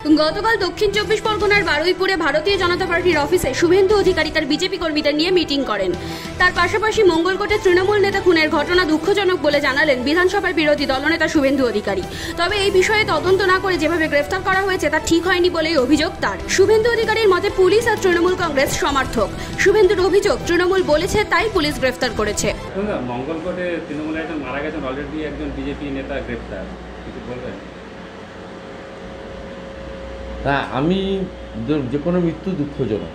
গতকাল দক্ষিণ 24 পরগনার বারুইপুরে ভারতীয় জনতা পার্টির অফিসে শুভেন্দু অধিকারী তার বিজেপি কর্মীদের নিয়ে মিটিং করেন। তার পাশাপাশি মঙ্গলকোটে তৃণমূল নেতা খুনের ঘটনা দুঃখজনক বলে জানালেন বিধানসভার বিরোধী দলনেতা শুভেন্দু অধিকারী। তবে এই বিষয়ে তদন্ত না করে যেভাবে গ্রেফতার করা হয়েছে তা ঠিক হয়নি বলেই অভিযোগ তার। শুভেন্দু অধিকারীর মতে পুলিশ আর তৃণমূল কংগ্রেস সমর্থক। শুভেন্দুর অভিযোগ তৃণমূল বলেছে তাই পুলিশ গ্রেফতার করেছে। মঙ্গলকোটে তৃণমূলে একজন মারা গেছেন, অলরেডি একজন বিজেপি নেতা গ্রেফতার, কিছু বলবেন? হ্যাঁ, আমি যে কোনো মৃত্যু দুঃখজনক।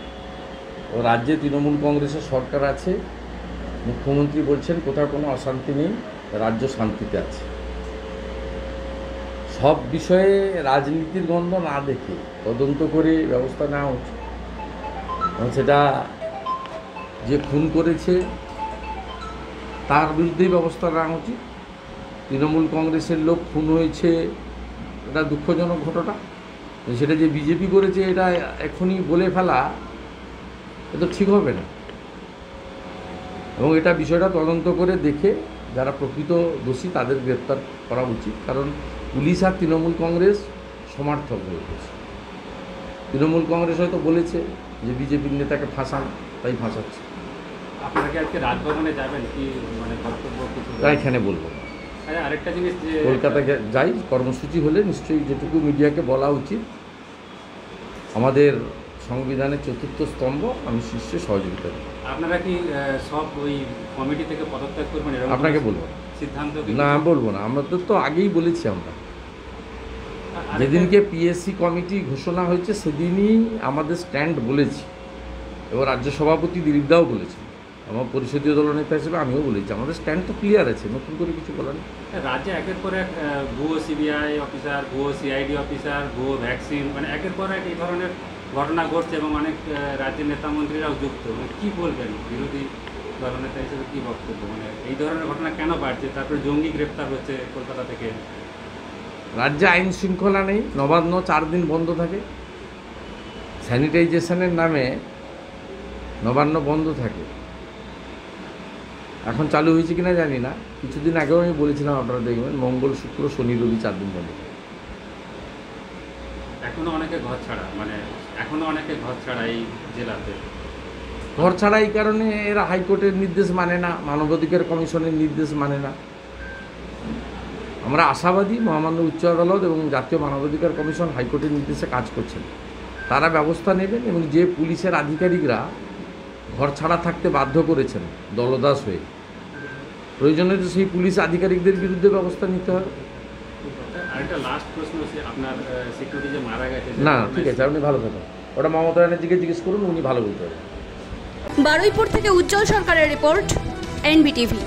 রাজ্যে তৃণমূল কংগ্রেসের সরকার আছে, মুখ্যমন্ত্রী বলছেন কোথাও কোনো অশান্তি নেই, রাজ্য শান্তিতে আছে। সব বিষয়ে রাজনীতির গন্ধ না দেখে তদন্ত করে ব্যবস্থা নেওয়া উচিত। সেটা যে খুন করেছে তার বিরুদ্ধেই ব্যবস্থা নেওয়া উচিত। তৃণমূল কংগ্রেসের লোক খুন হয়েছে, এটা দুঃখজনক ঘটনা। সেটা যে বিজেপি করেছে এটা এখনই বলে ফেলা এটা ঠিক হবে না, এবং এটা বিষয়টা তদন্ত করে দেখে যারা প্রকৃত দোষী তাদের গ্রেপ্তার করা উচিত। কারণ পুলিশ আর তৃণমূল কংগ্রেস সমর্থক হয়ে গেছে। তৃণমূল কংগ্রেস হয়তো বলেছে যে বিজেপির নেতাকে ফাঁসান, তাই ফাঁসাচ্ছে। আপনারা কি আজকে রাজভবনে যাবেন, কি মানে বক্তব্য কিছু? এখানে বলবো না। আরেকটা জিনিস, যে কলকাতায় যাই কর্মসূচি হলে নিশ্চয়ই যেটুকু মিডিয়াকে বলা উচিত, আমাদের সংবিধানের ৪র্থ স্তম্ভ, আমি শীর্ষে সহযোগিতা করি। আপনারা কি সব ওই কমিটি থেকে পদত্যাগ করবেন? আপনাকে বলবো সিদ্ধান্ত না, বলবো না। আমরা তো আগেই বলেছি, আমরা যেদিনকে পিএসসি কমিটি ঘোষণা হয়েছে সেদিনই আমাদের স্ট্যান্ড বলেছি, এবং রাজ্য সভাপতি দিলীপদাও বলেছেন, আমার পরিষদীয় দলনেতা হিসেবে আমিও বলেছি। আমাদের স্ট্যান্ড তো ক্লিয়ার আছে, নতুন করে কিছু বলার নেই। রাজ্যে একের পর এক ভুয়ো সিবিআই অফিসার, ভুয়ো সিআইডি অফিসার, ভুয়ো ভ্যাকসিন, মানে একের পর এক এই ধরনের ঘটনা ঘটছে, এবং অনেক রাজ্যের নেতা মন্ত্রীরাও যুক্ত। মানে কী বলবেন বিরোধী দলনেতা হিসেবে, কী বক্তব্য? মানে এই ধরনের ঘটনা কেন বাড়ছে? তারপরে জঙ্গি গ্রেপ্তার হচ্ছে কলকাতা থেকে। রাজ্যে আইন শৃঙ্খলা নেই, নবান্ন 4 দিন বন্ধ থাকে, স্যানিটাইজেশনের নামে নবান্ন বন্ধ থাকে। এখন চালু হয়েছে কিনা জানি না, কিছুদিন আগেও আমি বলেছিলাম, আপনারা দেখবেন মঙ্গল, শুক্র, শনি, রবি 4 দিন বন্ধ। এখনো অনেকে ঘর ছাড়া, মানে এখনো অনেকে ঘর ছাড়া এই জেলাতে। ঘর ছাড়া এই কারণে এরা হাইকোর্টের নির্দেশ মানে না, মানবাধিকার কমিশনের নির্দেশ মানে না। আমরা আশাবাদী মহামান্য উচ্চ আদালত এবং জাতীয় মানবাধিকার কমিশন হাইকোর্টের নির্দেশে কাজ করছেন, তারা ব্যবস্থা নেবেন। এবং যে পুলিশের আধিকারিকরা ঘর ছাড়া থাকতে বাধ্য করেছেন দলদাস হয়ে, প্রয়োজনে তো সেই পুলিশ আধিকারিকদের বিরুদ্ধে ব্যবস্থা নিতে হবে। আরেকটা লাস্ট প্রশ্ন হচ্ছে, আপনার সিকিউরিটি যে মারা গেছে, না ঠিক আছে, আপনি ভালো থাকেন, ওটা মমতা ব্যানার্জিকে জিজ্ঞেস করুন, উনি ভালো বলতে পারেন। বারুইপুর থেকে উজ্জ্বল সরকারের রিপোর্ট, এনবিটিভি।